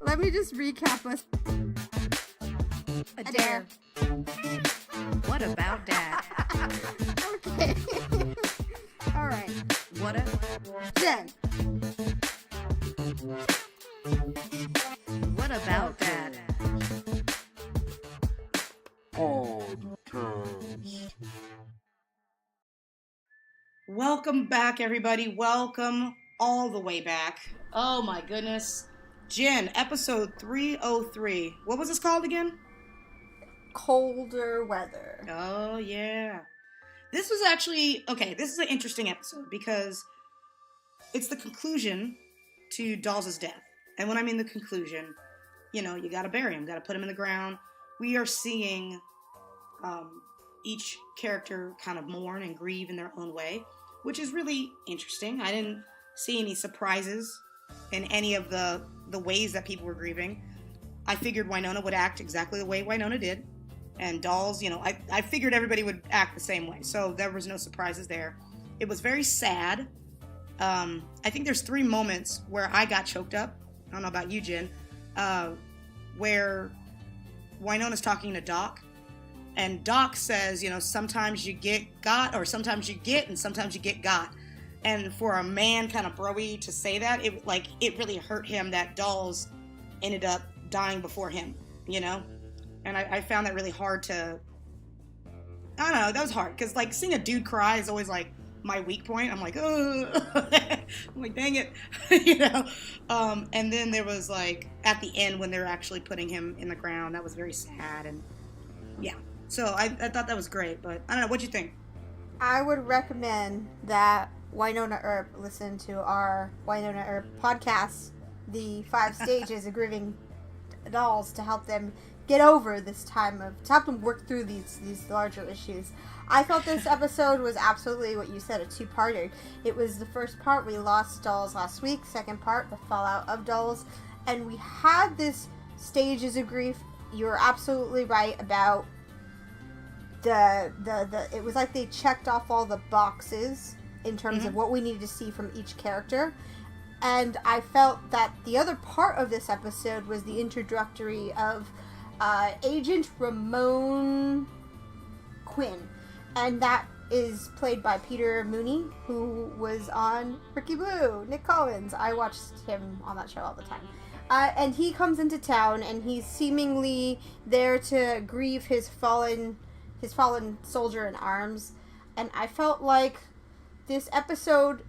Let me just recap us. A dare. What about Dad? Okay. All right. What a... Jen. What about Dad? Welcome back, everybody. Welcome all the way back. Oh my goodness. Jen, episode 303. What was this called again? Colder weather. Oh, yeah. This was actually, okay, this is an interesting episode because it's the conclusion to Dolls' death. And when I mean the conclusion, you know, you gotta bury him, gotta put him in the ground. We are seeing each character kind of mourn and grieve in their own way, which is really interesting. I didn't see any surprises in any of the ways that people were grieving. I figured Wynonna would act exactly the way Wynonna did. And Dolls, you know, I figured everybody would act the same way. So there was no surprises there. It was very sad. I think there's 3 moments where I got choked up. I don't know about you, Jen. Where Wynonna's talking to Doc. And Doc says, you know, sometimes you get got, or sometimes you get, and sometimes you get got. And for a man kind of bro-y to say that, it really hurt him that Dolls ended up dying before him, you know? And I found that really hard to, I don't know, that was hard. Because, like, seeing a dude cry is always, like, my weak point. I'm like, oh, I'm like, dang it, you know? And then there was, like, at the end when they were actually putting him in the ground, that was very sad. And, yeah. So I thought that was great. But, I don't know, what'd you think? I would recommend that Wynonna Earp listen to our Wynonna Earp podcast, The 5 Stages of Grieving Dolls, to help them get over this time to help them work through these larger issues. I thought this episode was absolutely what you said, a 2-parter. It was the first part, we lost Dolls last week. Second part, the fallout of Dolls. And we had this stages of grief. You're absolutely right about it was like they checked off all the boxes in terms of what we needed to see from each character. And I felt that the other part of this episode was the introductory of Agent Ramon Quinn. And that is played by Peter Mooney, who was on Ricky Blue, Nick Collins. I watched him on that show all the time. And he comes into town, and he's seemingly there to grieve his fallen soldier in arms. And I felt like this episode,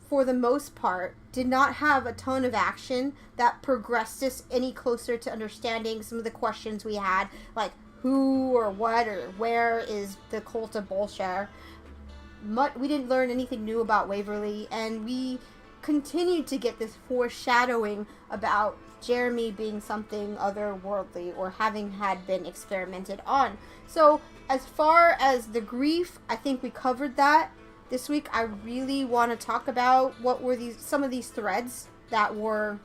for the most part, did not have a ton of action that progressed us any closer to understanding some of the questions we had, like who or what or where is the cult of bulshar. We didn't learn anything new about Waverly, and we continued to get this foreshadowing about Jeremy being something otherworldly or having had been experimented on. So as far as the grief, I think we covered that. This week, I really want to talk about what were some of these threads that were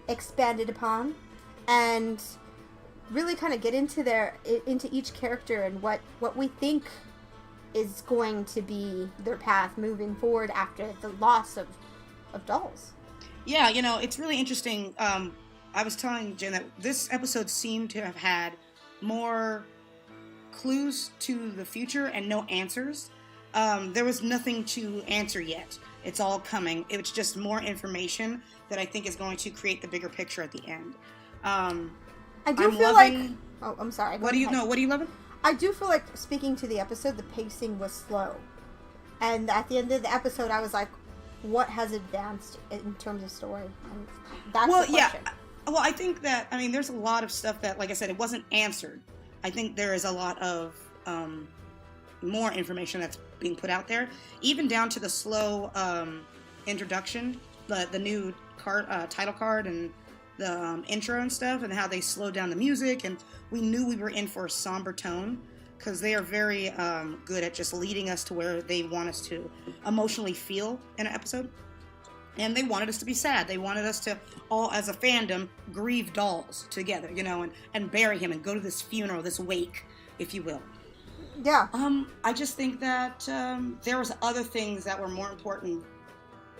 expanded upon, and really kind of get into each character and what we think is going to be their path moving forward after the loss of Dolls. Yeah, you know, it's really interesting. I was telling Jen that this episode seemed to have had more clues to the future and no answers. There was nothing to answer yet. It's all coming. It was just more information that I think is going to create the bigger picture at the end. I do feel like... Oh, I'm sorry. What are you loving? I do feel like, speaking to the episode, the pacing was slow. And at the end of the episode, I was like, what has advanced in terms of story? And that's the question. Yeah. Well, I think that, I mean, there's a lot of stuff that, like I said, it wasn't answered. I think there is a lot of more information that's being put out there, even down to the slow introduction, the new title card and the intro and stuff, and how they slowed down the music, and we knew we were in for a somber tone, because they are very good at just leading us to where they want us to emotionally feel in an episode. And they wanted us to be sad. They wanted us to all, as a fandom, grieve Dolls together, you know, and bury him and go to this funeral, this wake, if you will. Yeah. I just think that there was other things that were more important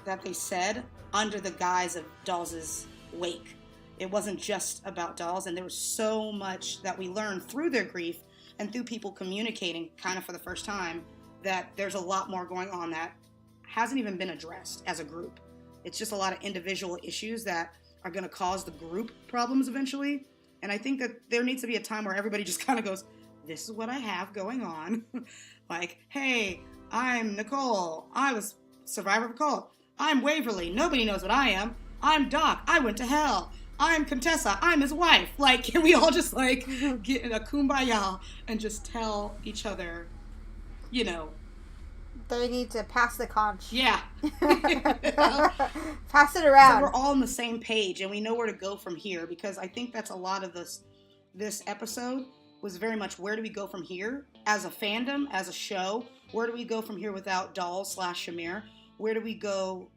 that they said under the guise of Dolls' wake. It wasn't just about dolls, and there was so much that we learned through their grief and through people communicating kind of for the first time, that there's a lot more going on that hasn't even been addressed as a group. It's just a lot of individual issues that are going to cause the group problems eventually. And I think that there needs to be a time where everybody just kind of goes, this is what I have going on. Like, hey, I'm Nicole. I was survivor of a cult. I'm Waverly. Nobody knows what I am. I'm Doc. I went to hell. I'm Countessa. I'm his wife. Like, can we all just, like, get in a kumbaya and just tell each other, you know. They need to pass the conch. Yeah. Pass it around. So we're all on the same page, and we know where to go from here, because I think that's a lot of this episode was very much, where do we go from here as a fandom, as a show? Where do we go from here without Dolls / Shamir? Where do we go,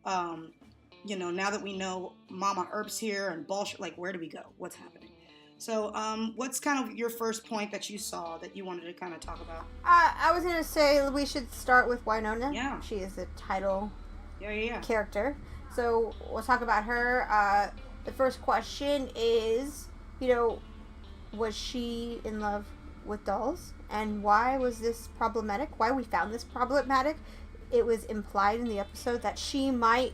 you know, now that we know Mama Earp's here and bulshar, like, where do we go? What's happening? So, what's kind of your first point that you saw that you wanted to kind of talk about? I was going to say we should start with Wynonna. Yeah. She is the title Yeah. character. So, we'll talk about her. The first question is, you know, was she in love with dolls? And why was this problematic? Why we found this problematic? It was implied in the episode that she might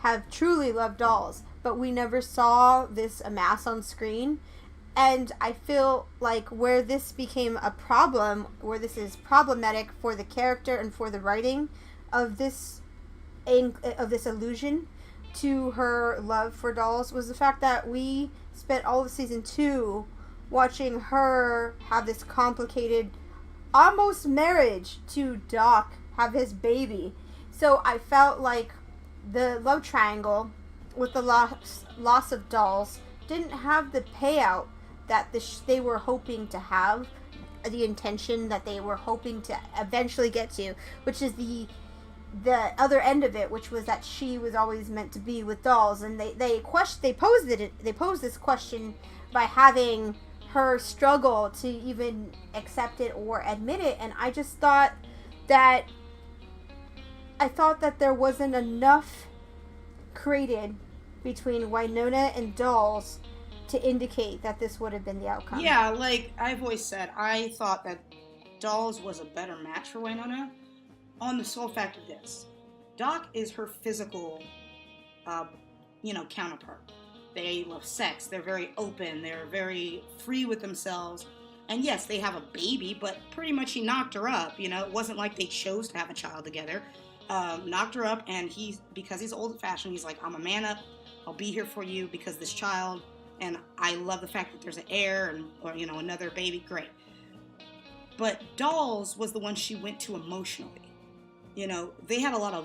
have truly loved dolls, but we never saw this amass on screen. And I feel like where this became a problem, where this is problematic for the character and for the writing of this allusion to her love for dolls, was the fact that we spent all of season 2 watching her have this complicated, almost marriage to Doc, have his baby. So I felt like the love triangle with the loss of dolls didn't have the payout that they were hoping to have, the intention that they were hoping to eventually get to, which is the other end of it, which was that she was always meant to be with dolls. And they posed this question by having her struggle to even accept it or admit it. And I just thought that there wasn't enough created between Wynonna and dolls to indicate that this would have been the outcome. Yeah, like I've always said, I thought that dolls was a better match for Wynonna on the sole fact of this. Doc is her physical, counterpart. They love sex. They're very open. They're very free with themselves. And yes, they have a baby, but pretty much he knocked her up. You know, it wasn't like they chose to have a child together. Knocked her up, and because he's old-fashioned, he's like, I'm a man up. I'll be here for you because this child, and I love the fact that there's an heir or another baby. Great. But Dolls was the one she went to emotionally. You know, they had a lot of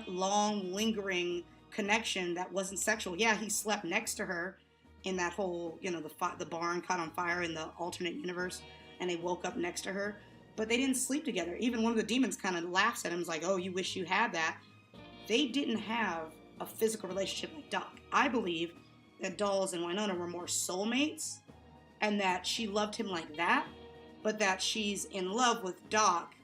long, lingering connection that wasn't sexual. Yeah, he slept next to her in that whole, the barn caught on fire in the alternate universe, and they woke up next to her. But they didn't sleep together. Even one of the demons kind of laughs at him, like, oh, you wish you had that. They didn't have a physical relationship like Doc. I believe that Dolls and Wynonna were more soulmates, and that she loved him like that, but that she's in love with Doc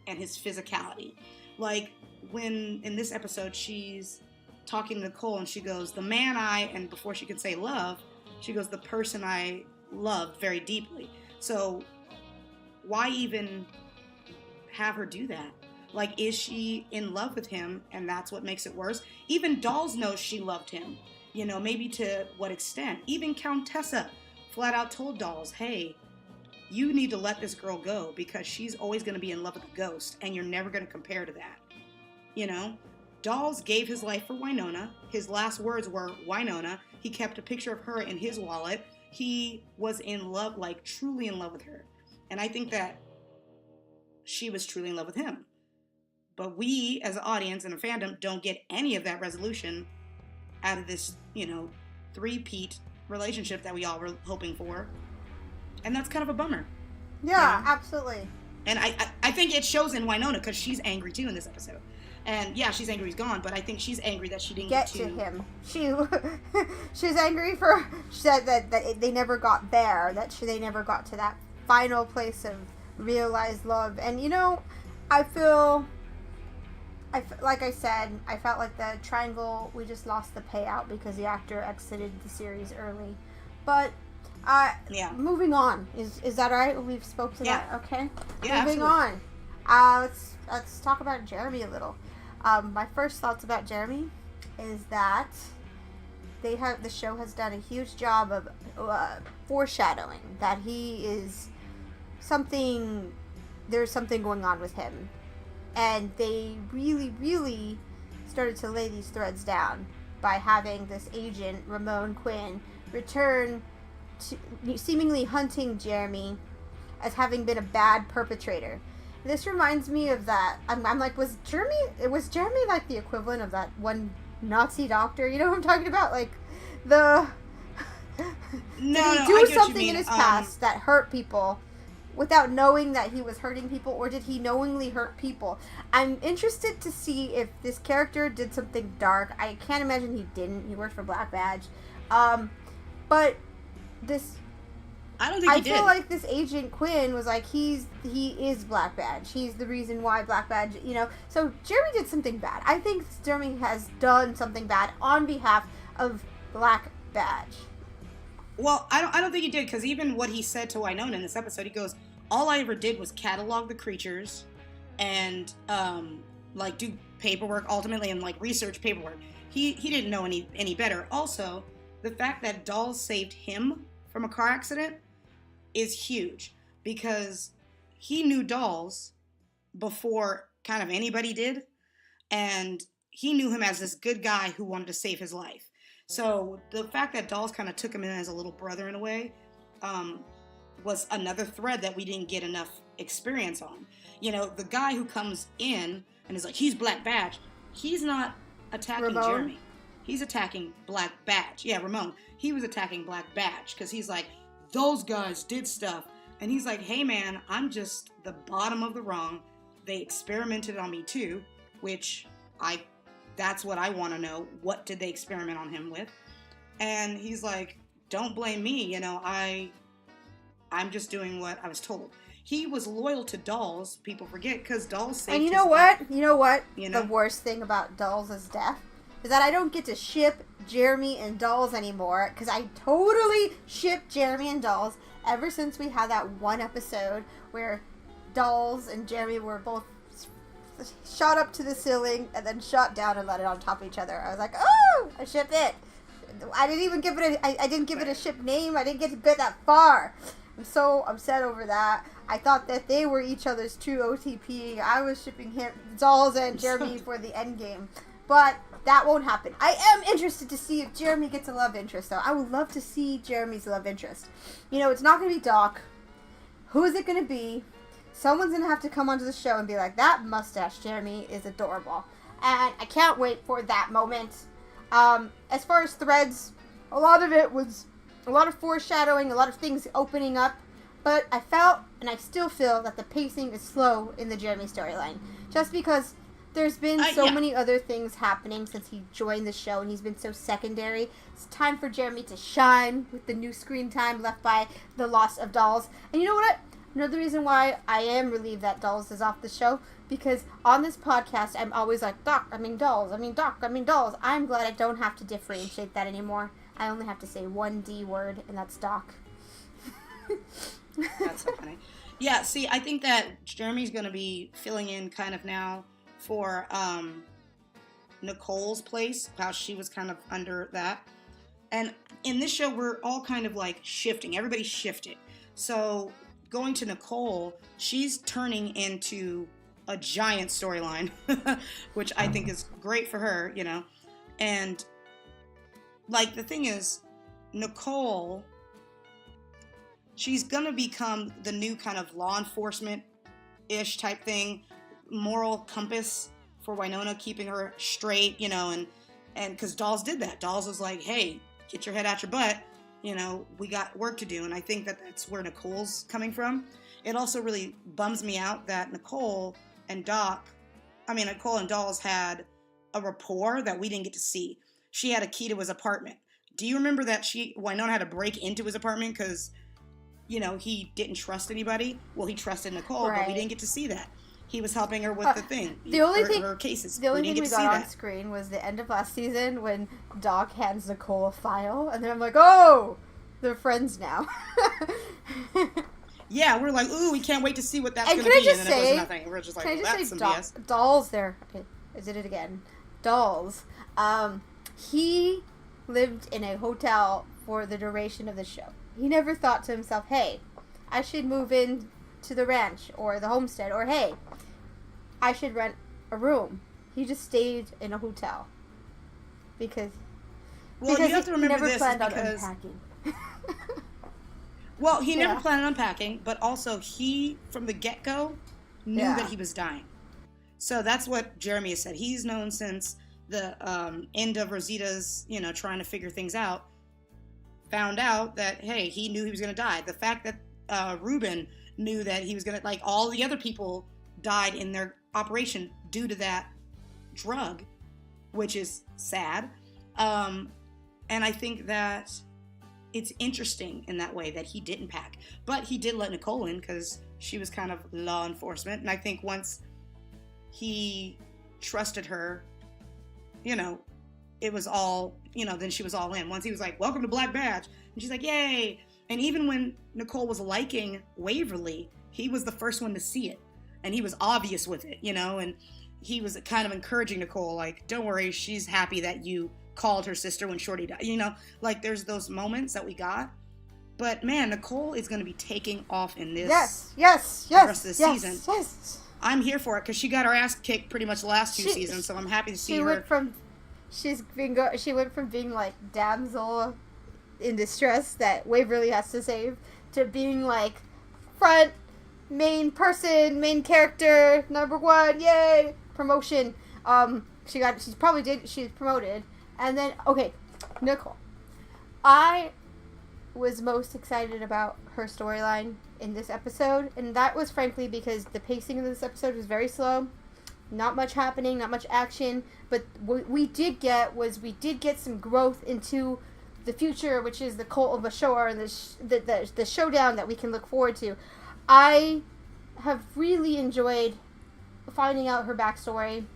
and his physicality. Like, when, in this episode, she's talking to Nicole, and she goes, the man and before she could say love, she goes, the person I loved very deeply. So, why even have her do that? Like, is she in love with him, and that's what makes it worse? Even Dolls knows she loved him, maybe to what extent. Even Countessa flat out told Dolls, hey, you need to let this girl go because she's always going to be in love with a ghost, and you're never going to compare to that. Dolls gave his life for Wynonna. His last words were Wynonna. He kept a picture of her in his wallet. He was in love, like truly in love with her. And I think that she was truly in love with him. But we, as an audience and a fandom, don't get any of that resolution out of this, three-peat relationship that we all were hoping for. And that's kind of a bummer. Yeah, absolutely. And I think it shows in Wynonna because she's angry too in this episode. And yeah, she's angry he's gone, but I think she's angry that she didn't get to him. She's angry she said that they never got there, they never got to that final place of realized love. And I feel like I said, I felt like the triangle, we just lost the payout because the actor exited the series early. But, moving on. Is that right? We've spoke to that? Okay. Yeah, moving absolutely. on. Let's talk about Jeremy a little. My first thoughts about Jeremy is that the show has done a huge job of foreshadowing that he is there's something going on with him. And they really, really started to lay these threads down by having this agent, Ramon Quinn, return to seemingly hunting Jeremy as having been a bad perpetrator. This reminds me of that. I'm like, was Jeremy like the equivalent of that one Nazi doctor? You know what I'm talking about? Like, did he do something in his past that hurt people without knowing that he was hurting people, or did he knowingly hurt people? I'm interested to see if this character did something dark. I can't imagine he didn't. He worked for Black Badge. But this... I don't think he did. I feel like this Agent Quinn was like, he is Black Badge. He's the reason why Black Badge, you know. So Jeremy did something bad. I think Jeremy has done something bad on behalf of Black Badge. Well, I don't think he did, because even what he said to Wynonna in this episode, he goes, all I ever did was catalog the creatures and, do paperwork ultimately and, research paperwork. He didn't know any better. Also, the fact that Dolls saved him from a car accident is huge, because he knew Dolls before kind of anybody did, and he knew him as this good guy who wanted to save his life. So the fact that Dolls kind of took him in as a little brother in a way, was another thread that we didn't get enough experience on. You know, the guy who comes in and is like, he's Black Badge, he's not attacking Ramon. Jeremy. He's attacking Black Badge. Yeah, Ramon. He was attacking Black Badge because he's like, those guys did stuff. And he's like, hey man, I'm just the bottom of the rung. They experimented on me too, which that's what I want to know. What did they experiment on him with? And he's like, don't blame me. You know, I'm just doing what I was told. He was loyal to Dolls, people forget, because Dolls saved And his life. You know what? You know? The worst thing about Dolls' death is that I don't get to ship Jeremy and Dolls anymore, because I totally shipped Jeremy and Dolls ever since we had that one episode where Dolls and Jeremy were both shot up to the ceiling and then shot down and landed on top of each other. I was like, oh, I shipped it. I didn't even give it I didn't give it a ship name. I didn't get to get that far. I'm so upset over that. I thought that they were each other's true OTP. I was shipping Dolls and Jeremy for the end game. But that won't happen. I am interested to see if Jeremy gets a love interest, though. I would love to see Jeremy's love interest. You know, it's not going to be Doc. Who is it going to be? Someone's going to have to come onto the show and be like, that mustache Jeremy is adorable. And I can't wait for that moment. As far as threads, a lot of it was a lot of foreshadowing, a lot of things opening up, but I felt, and I still feel, that the pacing is slow in the Jeremy storyline. Just because there's been so many other things happening since he joined the show, and he's been so secondary. It's time for Jeremy to shine with the new screen time left by the loss of Dolls. And you know what? Another reason why I am relieved that Dolls is off the show, because on this podcast, I'm always like, Doc, I mean Dolls, I mean Doc, I mean Dolls. I'm glad I don't have to differentiate that anymore. I only have to say one D word, and that's Doc. That's so funny. Yeah, see, I think that Jeremy's going to be filling in kind of now for Nicole's place, how she was kind of under that. And in this show, we're all kind of like shifting. Everybody's shifted. So going to Nicole, she's turning into a giant storyline, which I think is great for her, you know. And like, the thing is, Nicole, she's gonna become the new kind of law enforcement-ish type thing, moral compass for Wynonna, keeping her straight, you know, and because Dolls did that. Dolls was like, hey, get your head out your butt, you know, we got work to do. And I think that that's where Nicole's coming from. It also really bums me out that Nicole and Dolls had a rapport that we didn't get to see. She had a key to his apartment. Do you remember that Wynonna had to break into his apartment because, you know, he didn't trust anybody? Well, he trusted Nicole, right. But we didn't get to see that. he was helping her with the thing. The only thing, her cases. the only thing we got on that. screen was the end of last season when Doc hands Nicole a file, and then I'm like, oh, they're friends now. Yeah, we're like, ooh, we can't wait to see what that's And going to be. can I just And then say, it was nothing. We're just like, well, that's some BS. Dolls there. Okay, I did it again. Dolls. He lived in a hotel for the duration of the show. He never thought to himself, hey, I should move in to the ranch or the homestead, or hey, I should rent a room. He just stayed in a hotel. Because you have to remember he never this planned on because... unpacking. Well, he never planned on unpacking, but also he, from the get-go, knew that he was dying. So that's what Jeremy has said. He's known since the end of Rosita's, trying to figure things out, found out that, hey, he knew he was going to die. The fact that Ruben knew that he was going to, like, all the other people died in their operation due to that drug, which is sad. And I think that it's interesting in that way that he didn't pack. But he did let Nicole in because she was kind of law enforcement. And I think once he trusted her, it was all, then she was all in. Once he was like, welcome to Black Badge. And she's like, yay. And even when Nicole was liking Waverly, he was the first one to see it. And he was obvious with it, and he was kind of encouraging Nicole, like, don't worry, she's happy that you called her sister when Shorty died. Like, there's those moments that we got. But, man, Nicole is going to be taking off in this the rest of the season. Yes. I'm here for it because she got her ass kicked pretty much the last two seasons, so I'm happy to see her. She went from being, like, damsel in distress that Waverly has to save to being, like, front, main person, main character, number one, yay, promotion. She's promoted. And then, okay, Nicole. I was most excited about her storyline in this episode, and that was frankly because the pacing of this episode was very slow. Not much happening, not much action, but what we did get some growth into the future, which is the cult of bulshar and the showdown that we can look forward to. I have really enjoyed finding out her backstory,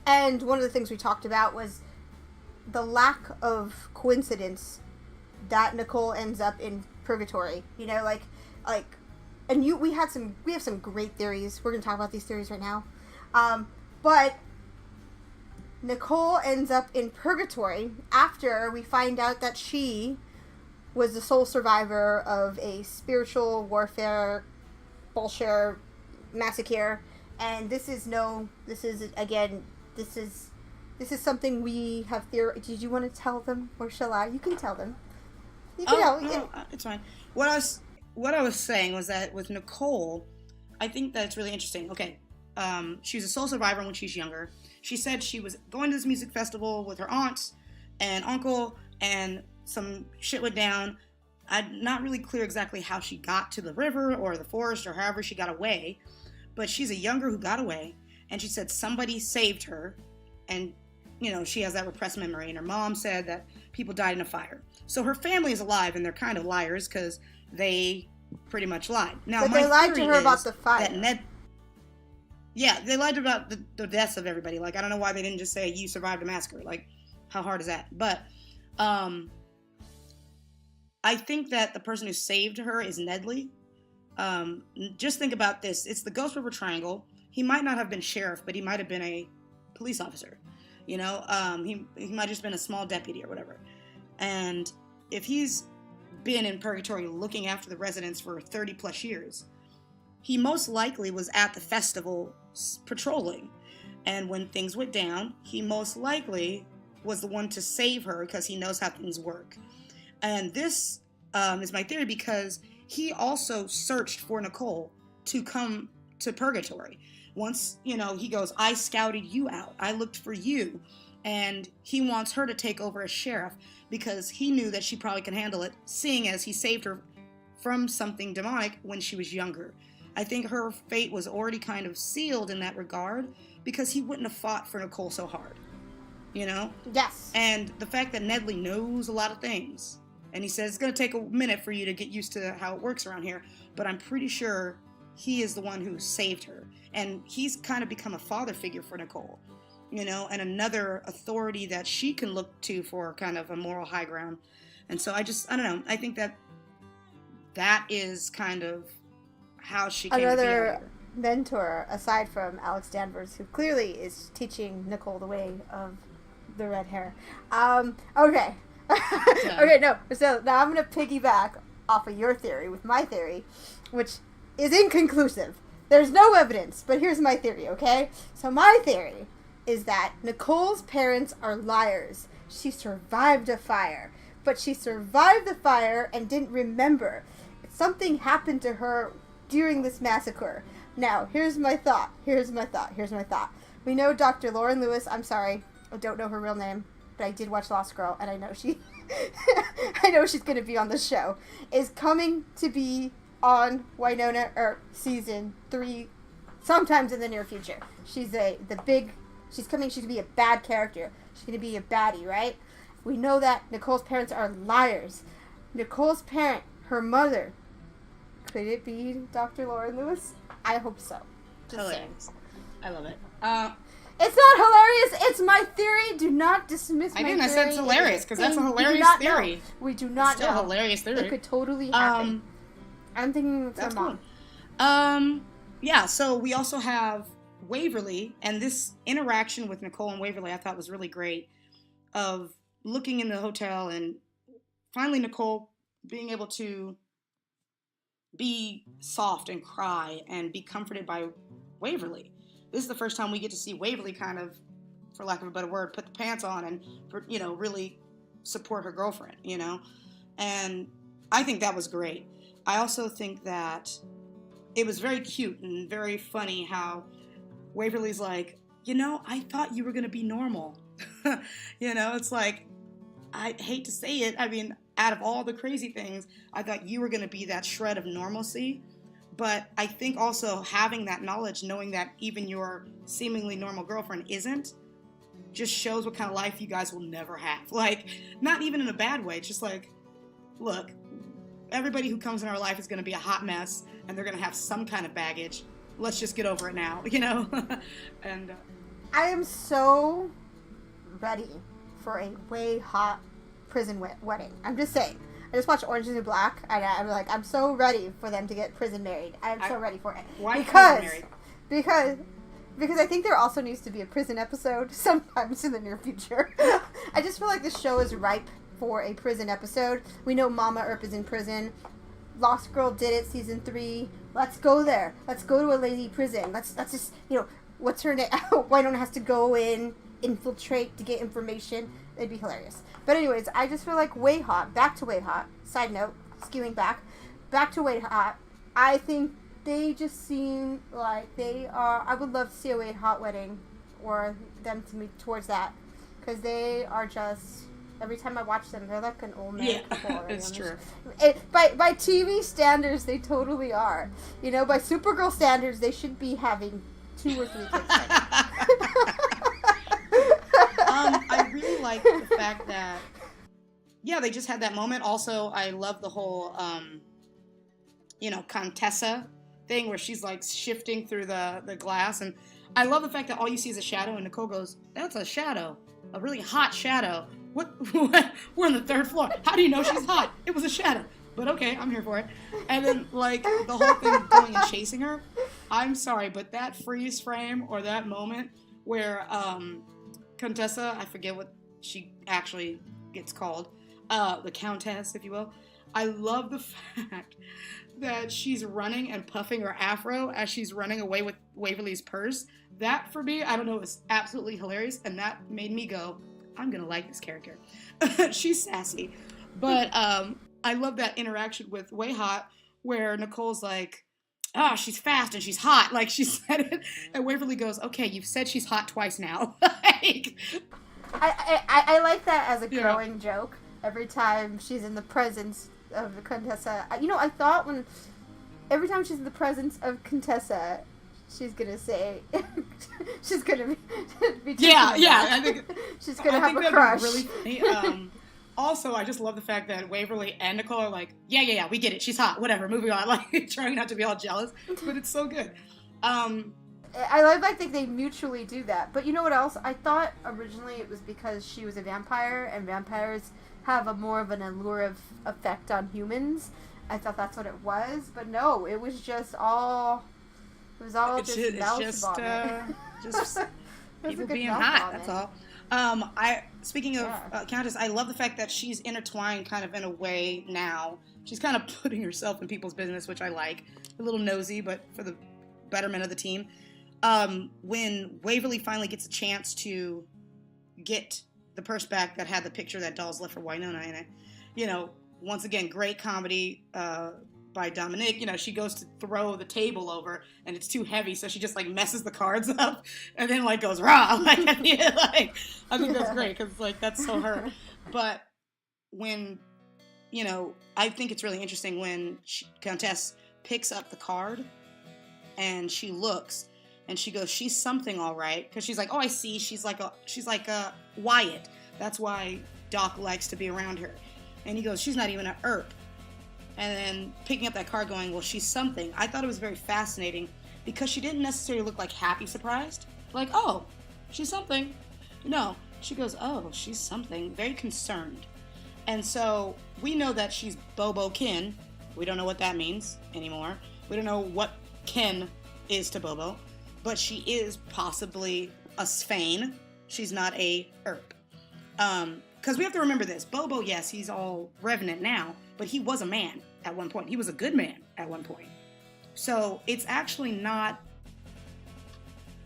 and one of the things we talked about was the lack of coincidence that Nicole ends up in Purgatory. We have some great theories. We're gonna talk about these theories right now. But Nicole ends up in Purgatory after we find out that she was the sole survivor of a spiritual warfare bulshar massacre, and this is something we have theory. Did you want to tell them, or shall I? You can tell them. It's fine. What I was saying was that with Nicole, I think that it's really interesting. Okay, she was a sole survivor when she's younger. She said she was going to this music festival with her aunt and uncle, and some shit went down. I'm not really clear exactly how she got to the river or the forest or however she got away, but she's a younger who got away, and she said somebody saved her, and she has that repressed memory, and her mom said that people died in a fire. So her family is alive, and they're kind of liars because they pretty much lied. Now, but they lied to her about the fire. They lied about the deaths of everybody. Like, I don't know why they didn't just say, you survived a massacre. Like, how hard is that? But I think that the person who saved her is Nedly. Just think about this. It's the Ghost River Triangle. He might not have been sheriff, but he might have been a police officer. He might have just been a small deputy or whatever. And if he's been in Purgatory looking after the residents for 30 plus years, he most likely was at the festival patrolling. And when things went down, he most likely was the one to save her because he knows how things work. And this is my theory because he also searched for Nicole to come to Purgatory. Once, he goes, I scouted you out. I looked for you. And he wants her to take over as sheriff because he knew that she probably can handle it, seeing as he saved her from something demonic when she was younger. I think her fate was already kind of sealed in that regard because he wouldn't have fought for Nicole so hard. Yes. And the fact that Nedly knows a lot of things, and he says it's going to take a minute for you to get used to how it works around here, but I'm pretty sure he is the one who saved her. And he's kind of become a father figure for Nicole, you know, and another authority that she can look to for kind of a moral high ground. And so I don't know. I think that is kind of how she came to be another mentor aside from Alex Danvers, who clearly is teaching Nicole the way of the red hair. Okay. Okay, no. So now I'm going to piggyback off of your theory with my theory, which is inconclusive. There's no evidence, but here's my theory, okay? So my theory is that Nicole's parents are liars. She survived a fire, but she survived the fire and didn't remember. Something happened to her during this massacre. Now, here's my thought. We know Dr. Lauren Lewis, I'm sorry, I don't know her real name, but I did watch Lost Girl, and I know she's going to be on the show, is coming to be on Wynonna Earp season 3 sometimes in the near future. She's going to be a bad character. She's going to be a baddie, right? We know that Nicole's parents are liars. Nicole's parent, her mother, could it be Dr. Lauren Lewis? I hope so. Just hilarious. saying. I love it. It's not hilarious. It's my theory. Do not dismiss my theory. I said it's hilarious because that's a hilarious theory. We do not know. Still a hilarious theory. It could totally happen. I'm thinking it's her mom. Yeah, so we also have Waverly, and this interaction with Nicole and Waverly I thought was really great, of looking in the hotel and finally Nicole being able to be soft and cry and be comforted by Waverly. This is the first time we get to see Waverly kind of, for lack of a better word, put the pants on and, you know, really support her girlfriend, you know? And I think that was great. I also think that it was very cute and very funny how Waverly's like, you know, I thought you were going to be normal. You know, it's like, I hate to say it. I mean, out of all the crazy things, I thought you were going to be that shred of normalcy. But I think also having that knowledge, knowing that even your seemingly normal girlfriend isn't, just shows what kind of life you guys will never have. Like, not even in a bad way. Just like, look, everybody who comes in our life is going to be a hot mess, and they're going to have some kind of baggage. Let's just get over it now, you know? And I am so ready for a way hot prison wedding. I'm just saying. I just watched Orange is the New Black, and I'm like, I'm so ready for them to get prison married. I'm so ready for it. Why prison married? Because I think there also needs to be a prison episode sometimes in the near future. I just feel like the show is ripe for a prison episode. We know Mama Earp is in prison. Lost Girl did it, season 3. Let's go there. Let's go to a lady prison. Let's just, you know, what's her name? Wynonna has to go in, infiltrate to get information. It'd be hilarious. But anyways, I just feel like Way Hot, back to Way Hot, side note, skewing back to Way Hot, I think they just seem like they are, I would love to see a Way Hot wedding, or them to move towards that, because they are just, every time I watch them, they're like an old man couple already. It's true. By TV standards, they totally are. You know, by Supergirl standards, they should be having 2 or 3 kids right now. I really like the fact that, yeah, they just had that moment. Also, I love the whole, you know, Countessa thing where she's like shifting through the glass. And I love the fact that all you see is a shadow, and Nicole goes, that's a shadow, a really hot shadow. What? We're on the 3rd floor. How do you know she's hot? It was a shadow. But okay, I'm here for it. And then, like, the whole thing going and chasing her. I'm sorry, but that freeze frame or that moment where, Countessa, I forget what she actually gets called, the Countess, if you will. I love the fact that she's running and puffing her afro as she's running away with Waverly's purse. That, for me, I don't know, was absolutely hilarious, and that made me go, I'm gonna like this character. She's sassy. But I love that interaction with Way Hot, where Nicole's like, oh, she's fast and she's hot, like she said it. And Waverly goes, okay, you've said she's hot twice now. Like, I like that as a growing joke. Every time she's in the presence of the Countessa. You know, I thought every time she's in the presence of Countessa, she's gonna say, she's gonna be yeah. I think she's gonna have a crush. Really funny. Also, I just love the fact that Waverly and Nicole are like, yeah, we get it. She's hot. Whatever, moving on. Like, trying not to be all jealous, but it's so good. I think they mutually do that. But you know what else? I thought originally it was because she was a vampire, and vampires have a more of an allure effect on humans. I thought that's what it was, but no, it was just all. It was all just people being hot. That's all. Speaking of Countess, I love the fact that she's intertwined kind of in a way now. She's kind of putting herself in people's business, which I like. A little nosy, but for the betterment of the team. When Waverly finally gets a chance to get the purse back that had the picture that Dolls left for Wynonna in it, you know, once again, great comedy by Dominique. You know, she goes to throw the table over, and it's too heavy, so she just, like, messes the cards up, and then, like, goes, rah! Like, I think that's great, because, like, that's so her. But when, you know, I think it's really interesting when Countess picks up the card, and she looks, and she goes, she's something all right, because she's like, oh, I see, she's like a Wyatt. That's why Doc likes to be around her. And he goes, she's not even an Earp. And then picking up that card going, well, she's something. I thought it was very fascinating because she didn't necessarily look like happy surprised. Like, oh, she's something. No, she goes, oh, she's something. Very concerned. And so we know that she's Bobo Kin. We don't know what that means anymore. We don't know what Kin is to Bobo. But she is possibly a Sfain. She's not a Earp. Because we have to remember this. Bobo, yes, he's all revenant now, but he was a man at one point. He was a good man at one point. So it's actually not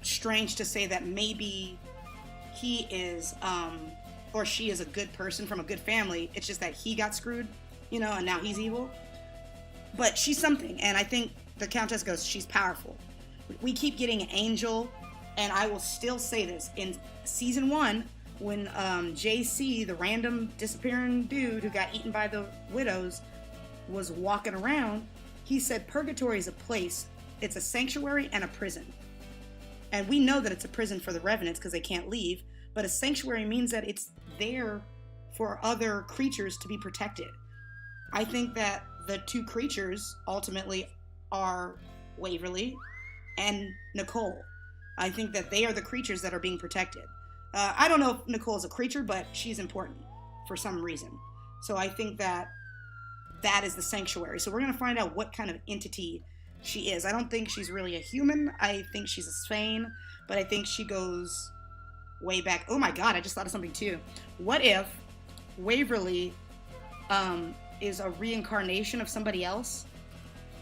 strange to say that maybe he is, or she is a good person from a good family. It's just that he got screwed, you know, and now he's evil. But she's something, and I think the Countess goes, she's powerful. We keep getting Angel, and I will still say this. In season 1, when JC, the random disappearing dude who got eaten by the widows, was walking around, he said Purgatory is a place, it's a sanctuary and a prison. And we know that it's a prison for the revenants because they can't leave, but a sanctuary means that it's there for other creatures to be protected. I think that the two creatures ultimately are Waverly and Nicole. I think that they are the creatures that are being protected. I don't know if Nicole is a creature, but she's important for some reason. So I think that that is the sanctuary. So we're going to find out what kind of entity she is. I don't think she's really a human. I think she's a Sfain, but I think she goes way back. Oh my God, I just thought of something too. What if Waverly is a reincarnation of somebody else?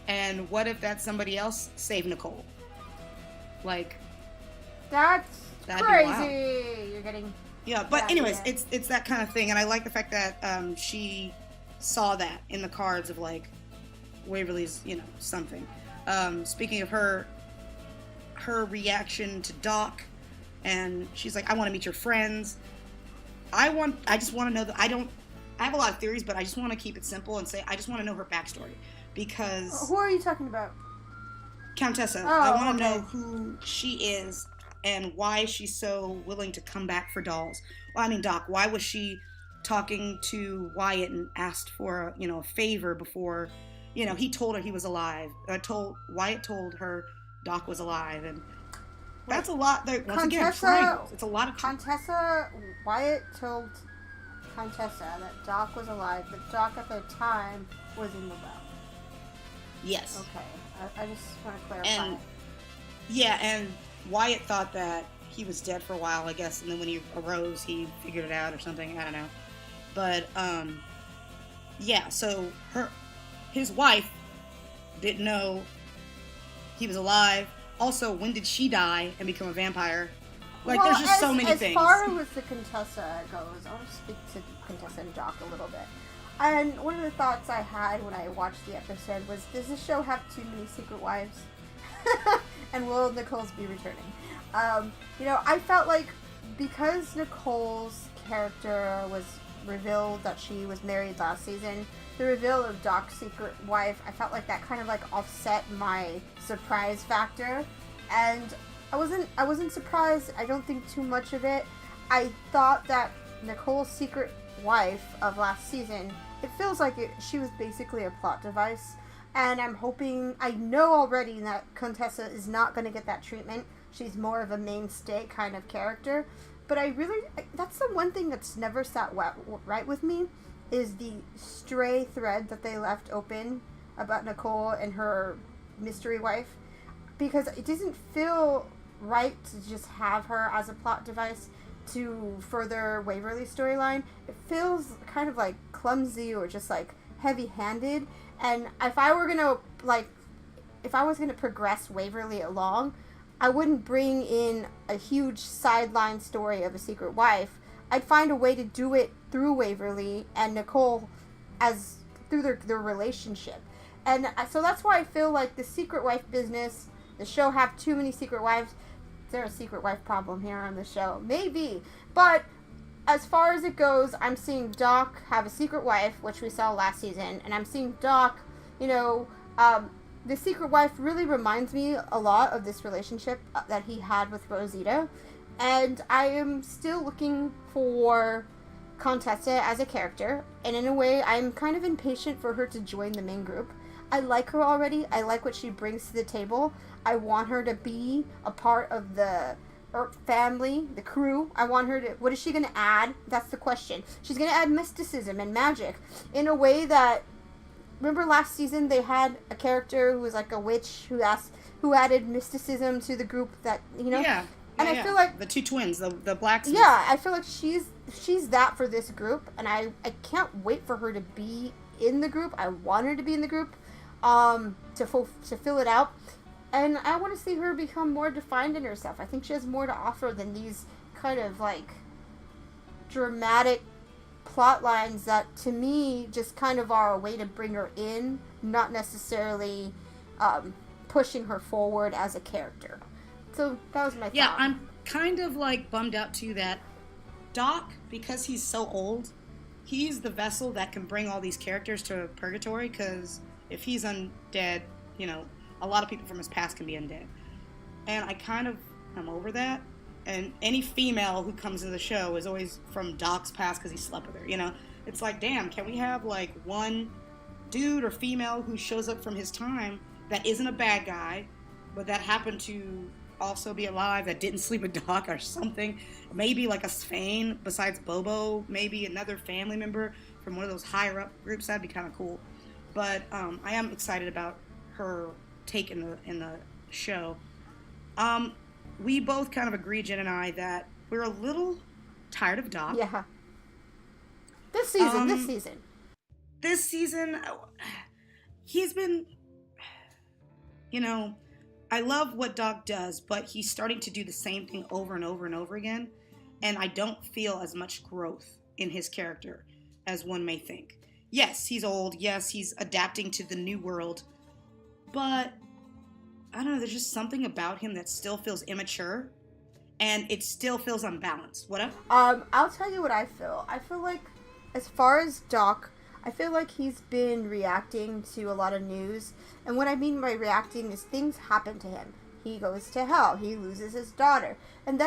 And what if that somebody else saved Nicole? Like, that'd crazy. You're getting. Yeah, but anyways, it's that kind of thing, and I like the fact that she saw that in the cards of like Waverly's, you know, something. Speaking of her reaction to Doc, and she's like, I want to meet your friends. I just want to know that I have a lot of theories, but I just want to keep it simple and say I just want to know her backstory because. Who are you talking about? Countessa. I want to know who she is and why she's so willing to come back for Dolls. Well, I mean, Doc, why was she talking to Wyatt and asked for, you know, a favor before, you know, he told her he was alive. Wyatt told her Doc was alive, and that's a lot. Once again, triangles. It's a lot of Wyatt told Countessa that Doc was alive, but Doc at the time was in the well. Yes. Okay. I just want to clarify. And Wyatt thought that he was dead for a while, I guess, and then when he arose, he figured it out or something. I don't know. But, so his wife didn't know he was alive. Also, when did she die and become a vampire? Like, there's just so many things. As far as the Countessa goes, I want to speak to Countessa and Doc a little bit. And one of the thoughts I had when I watched the episode was, does this show have too many secret wives? And will Nicole's be returning? You know, I felt like because Nicole's character was revealed that she was married last season, the reveal of Doc's secret wife, I felt like that kind of like offset my surprise factor. And I wasn't surprised. I don't think too much of it. I thought that Nicole's secret wife of last season, it feels like she was basically a plot device. And I'm hoping, I know already that Countessa is not going to get that treatment. She's more of a mainstay kind of character. But that's the one thing that's never sat right with me, is the stray thread that they left open about Nicole and her mystery wife. Because it doesn't feel right to just have her as a plot device to further Waverly's storyline. It feels kind of like clumsy or just like heavy-handed. And if I was gonna progress Waverly along, I wouldn't bring in a huge sideline story of a secret wife. I'd find a way to do it through Waverly and Nicole as through their relationship. And so that's why I feel like the secret wife business, the show have too many secret wives. Is there a secret wife problem here on the show? Maybe. But as far as it goes, I'm seeing Doc have a secret wife, which we saw last season. And I'm seeing Doc, the secret wife really reminds me a lot of this relationship that he had with Rosita. And I am still looking for Countessa as a character. And in a way, I'm kind of impatient for her to join the main group. I like her already. I like what she brings to the table. I want her to be a part of the Earp family, the crew. I want her to... What is she going to add? That's the question. She's going to add mysticism and magic in a way that... Remember last season they had a character who was like a witch who added mysticism to the group that, Yeah. And I feel like... The two twins, the blacksmith. Yeah, I feel like she's that for this group, and I can't wait for her to be in the group. I want her to be in the group to fill it out. And I want to see her become more defined in herself. I think she has more to offer than these kind of, like, dramatic plot lines that, to me, just kind of are a way to bring her in, not necessarily pushing her forward as a character. So, that was my thought. Yeah, I'm kind of, like, bummed out, too, that Doc, because he's so old, he's the vessel that can bring all these characters to Purgatory, because if he's undead, a lot of people from his past can be undead. And I kind of am over that. And any female who comes into the show is always from Doc's past because he slept with her, It's like, damn, can we have, like, one dude or female who shows up from his time that isn't a bad guy, but that happened to also be alive, that didn't sleep with Doc or something? Maybe, like, a Sphane besides Bobo, maybe another family member from one of those higher-up groups. That'd be kind of cool. But I am excited about her take in the show. We both kind of agree, Jen and I, that we're a little tired of Doc. Yeah. This season. This season, he's been, I love what Doc does, but he's starting to do the same thing over and over and over again, and I don't feel as much growth in his character as one may think. Yes, he's old. Yes, he's adapting to the new world. But, I don't know, there's just something about him that still feels immature. And it still feels unbalanced. What up? I'll tell you what I feel. I feel like, as far as Doc, I feel like he's been reacting to a lot of news. And what I mean by reacting is things happen to him. He goes to hell. He loses his daughter. And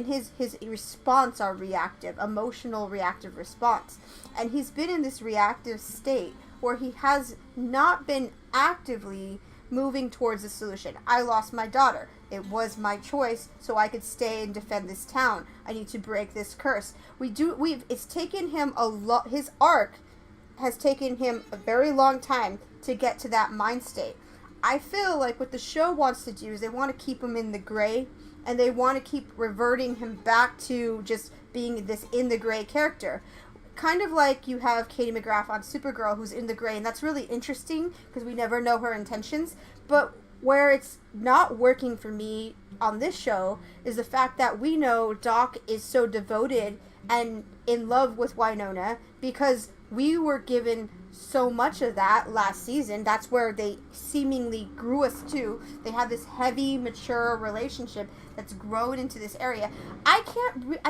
his response are reactive, emotional reactive response. And he's been in this reactive state where he has not been actively moving towards a solution. I lost my daughter. It was my choice, so I could stay and defend this town. I need to break this curse. It's taken him a lot. His arc has taken him a very long time to get to that mind state. I feel like what the show wants to do is they want to keep him in the gray, and they want to keep reverting him back to just being this in the gray character. Kind of like you have Katie McGrath on Supergirl, who's in the gray, and that's really interesting because we never know her intentions. But where it's not working for me on this show is the fact that we know Doc is so devoted and in love with Wynonna because we were given so much of that last season. That's where they seemingly grew us to. They have this heavy, mature relationship that's grown into this area. I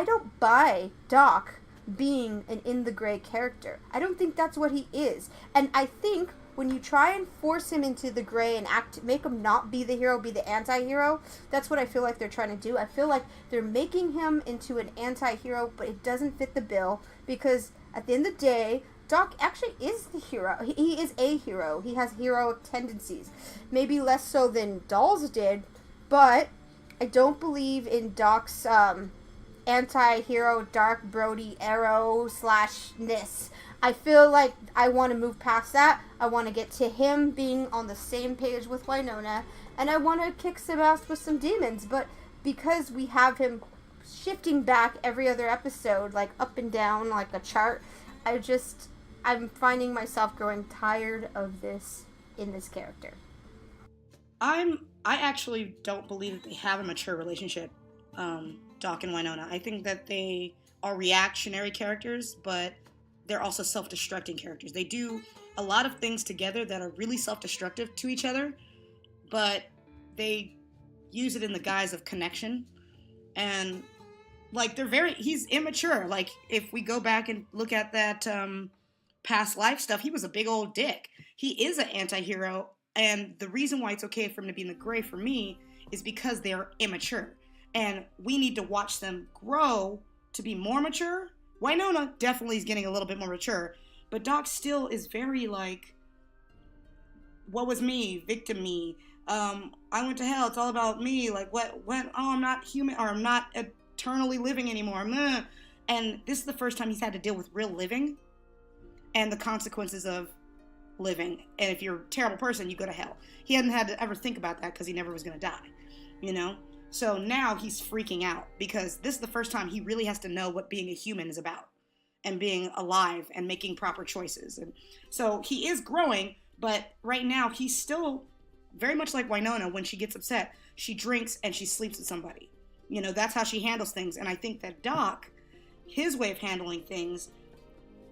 don't buy Doc being an in the gray character. I don't think that's what he is. And I think when you try and force him into the gray and make him not be the hero, be the anti-hero, that's what I feel like they're trying to do. I feel like they're making him into an anti-hero, but it doesn't fit the bill because at the end of the day, Doc actually is the hero. He is a hero. He has heroic tendencies. Maybe less so than Dolls did, but I don't believe in Doc's anti-hero, dark Brody arrow /ness. I feel like I want to move past that. I want to get to him being on the same page with Wynonna, and I want to kick some ass with some demons, but because we have him shifting back every other episode, like up and down like a chart, I'm finding myself growing tired of this in this character. I actually don't believe that they have a mature relationship, Doc and Wynonna. I think that they are reactionary characters, but they're also self-destructing characters. They do a lot of things together that are really self-destructive to each other, but they use it in the guise of connection. And like he's immature. Like if we go back and look at that past life stuff, he was a big old dick. He is an anti-hero, and the reason why it's okay for him to be in the gray for me is because they're immature. And we need to watch them grow to be more mature. Wynonna definitely is getting a little bit more mature, but Doc still is very like, what was me, victim me, I went to hell, it's all about me, like I'm not human, or I'm not eternally living anymore, meh. And this is the first time he's had to deal with real living and the consequences of living. And if you're a terrible person, you go to hell. He hadn't had to ever think about that because he never was going to die, you know? So now he's freaking out because this is the first time he really has to know what being a human is about and being alive and making proper choices. And so he is growing, but right now he's still very much like Wynonna. When she gets upset, she drinks and she sleeps with somebody. You know, that's how she handles things. And I think that Doc, his way of handling things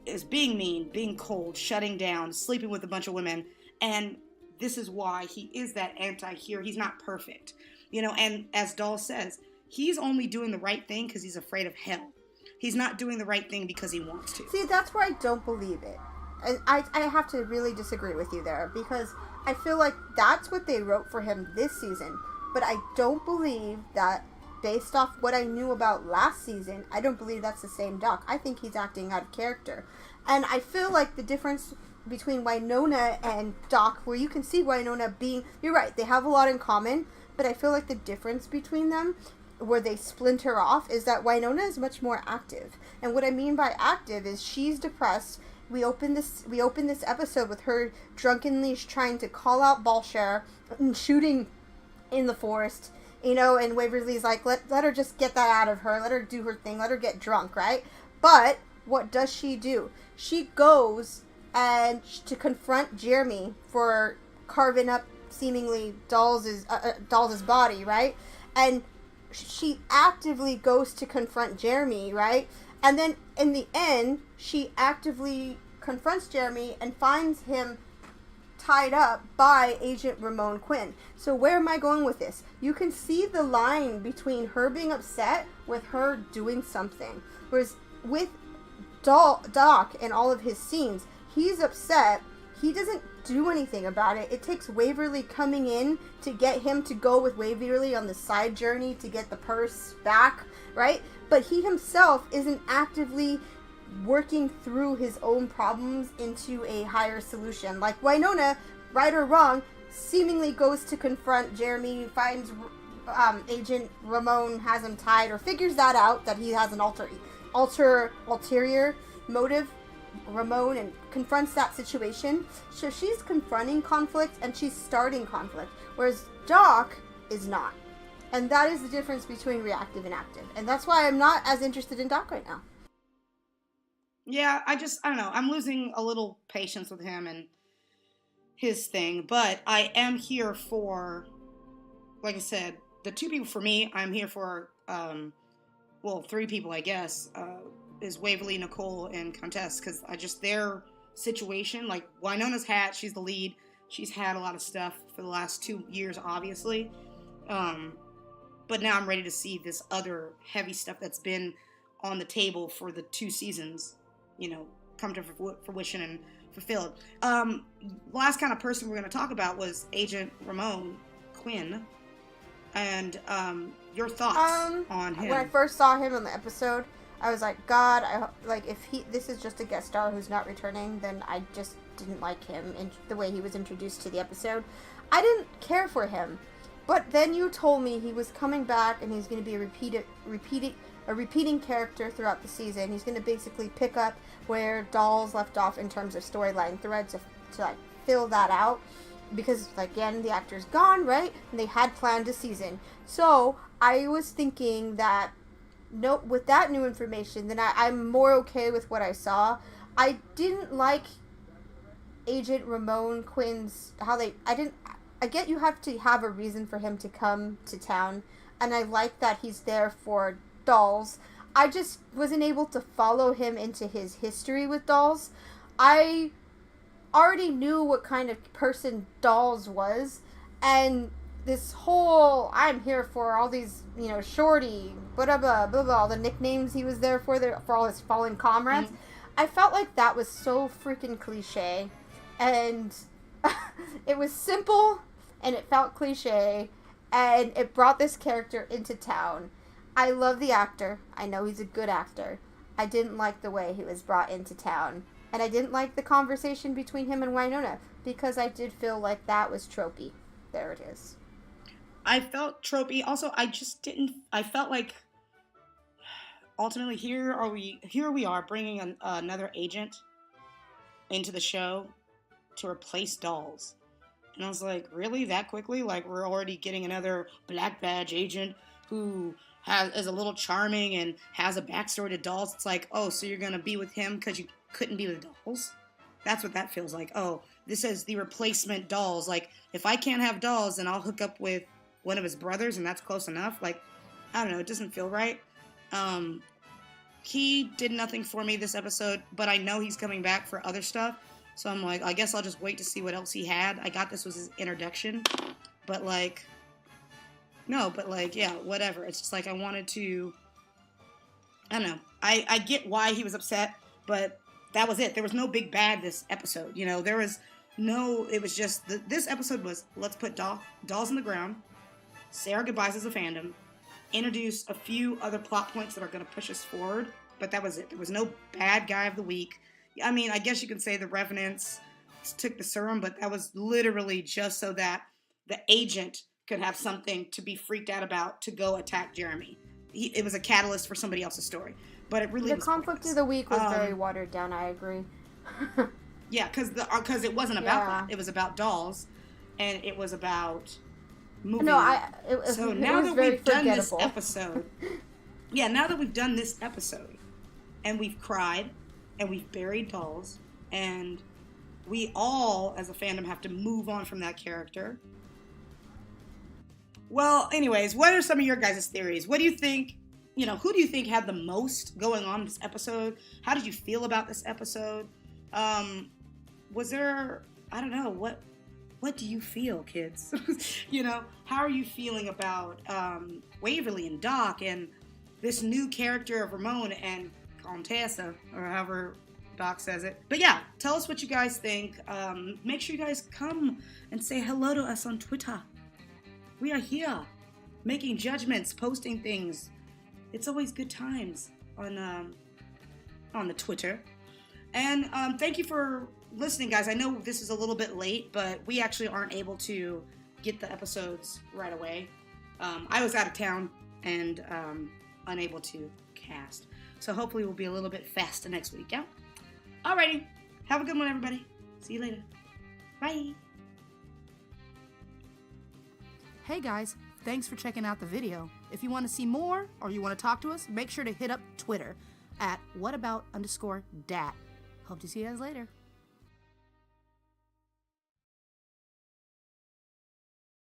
is being mean, being cold, shutting down, sleeping with a bunch of women. And this is why he is that anti-hero. He's not perfect. You know, and as Doll says, he's only doing the right thing because he's afraid of hell. He's not doing the right thing because he wants to. See, that's where I don't believe it. And I have to really disagree with you there, because I feel like that's what they wrote for him this season. But I don't believe that, based off what I knew about last season, I don't believe that's the same Doc. I think he's acting out of character. And I feel like the difference between Wynonna and Doc, where you can see Wynonna being, you're right, they have a lot in common, but I feel like the difference between them, where they splinter off, is that Wynonna is much more active. And what I mean by active is she's depressed. We open this episode with her drunkenly trying to call out bulshar and shooting in the forest, you know, and Waverly's like, let her just get that out of her, let her do her thing, let her get drunk, right? But what does she do? She goes and to confront Jeremy for carving up seemingly Doll's body, right? And she actively goes to confront Jeremy, right? And then in the end, she actively confronts Jeremy and finds him tied up by Agent Ramon Quinn. So where am I going with this? You can see the line between her being upset with her doing something. Whereas with Doc and all of his scenes, he's upset. He doesn't do anything about it. It takes Waverly coming in to get him to go with Waverly on the side journey to get the purse back, right? But he himself isn't actively working through his own problems into a higher solution. Like Wynonna, right or wrong, seemingly goes to confront Jeremy, finds Agent Ramon has him tied, or figures that out, that he has an ulterior motive, Ramon, and confronts that situation. So she's confronting conflict and she's starting conflict, whereas Doc is not. And that is the difference between reactive and active. And that's why I'm not as interested in Doc right now. Yeah, I don't know. I'm losing a little patience with him and his thing. But I am here for, like I said, the two people for me, I'm here for, three people, I guess, is Waverly, Nicole, and Countessa. Because their situation, like Wynonna's she's the lead. She's had a lot of stuff for the last 2 years, obviously. But now I'm ready to see this other heavy stuff that's been on the table for the 2 seasons, you know, come to fruition and fulfilled. Last kind of person we're going to talk about was Agent Ramon Quinn. And your thoughts on him. When I first saw him in the episode, I was like, God, if this is just a guest star who's not returning, then I just didn't like him in the way he was introduced to the episode. I didn't care for him. But then you told me he was coming back and he's going to be a repeating character throughout the season. He's going to basically pick up where Dolls left off in terms of storyline threads to like fill that out. Because, again, the actor's gone, right? And they had planned a season. So, I was thinking that, no, with that new information, then I'm more okay with what I saw. I didn't like Agent Ramon Quinn's, I get you have to have a reason for him to come to town. And I like that he's there for Dolls. I just wasn't able to follow him into his history with Dolls. I already knew what kind of person Dolls was, and this whole I'm here for all these, shorty, blah blah blah blah, all the nicknames he was there for all his fallen comrades. I felt like that was so freaking cliche, and it was simple, and it felt cliche, and it brought this character into town. I love the actor. I know he's a good actor. I didn't like the way he was brought into town. And I didn't like the conversation between him and Wynonna, because I did feel like that was tropey. There it is. I felt tropey. Also, I felt like ultimately here we are bringing another agent into the show to replace Dolls. And I was like, really? That quickly? Like, we're already getting another black badge agent who is a little charming and has a backstory to Dolls. It's like, oh, so you're going to be with him because you couldn't be with Dolls? That's what that feels like. Oh, this is the replacement Dolls. Like, if I can't have Dolls, then I'll hook up with one of his brothers, and that's close enough. Like, I don't know. It doesn't feel right. He did nothing for me this episode, but I know he's coming back for other stuff. So I'm like, I guess I'll just wait to see what else he had. I got this was his introduction. But, yeah, whatever. It's just like I wanted to... I don't know. I get why he was upset, but that was it. There was no big bad this episode. There was no... It was just... This episode was, let's put Dolls in the ground, say our goodbyes as a fandom, introduce a few other plot points that are going to push us forward, but that was it. There was no bad guy of the week. I mean, I guess you could say the Revenants took the serum, but that was literally just so that the agent could have something to be freaked out about to go attack Jeremy. It was a catalyst for somebody else's story, but it really the conflict pointless. of the week was very watered down. I agree. Yeah, because it wasn't about that. It was about Dolls, and it was about moving. No, now that we've done this episode, now that we've done this episode, and we've cried, and we've buried Dolls, and we all, as a fandom, have to move on from that character. Well, anyways, what are some of your guys' theories? What do you think, who do you think had the most going on in this episode? How did you feel about this episode? Was there, I don't know, what do you feel, kids? How are you feeling about Waverly and Doc and this new character of Ramon and Countessa, or however Doc says it. But yeah, tell us what you guys think. Make sure you guys come and say hello to us on Twitter. We are here, making judgments, posting things. It's always good times on the Twitter. And thank you for listening, guys. I know this is a little bit late, but we actually aren't able to get the episodes right away. I was out of town and unable to cast. So hopefully we'll be a little bit faster next week, yeah? Alrighty. Have a good one, everybody. See you later. Bye. Hey guys, thanks for checking out the video. If you want to see more or you want to talk to us, make sure to hit up Twitter at whatabout_dat. Hope to see you guys later.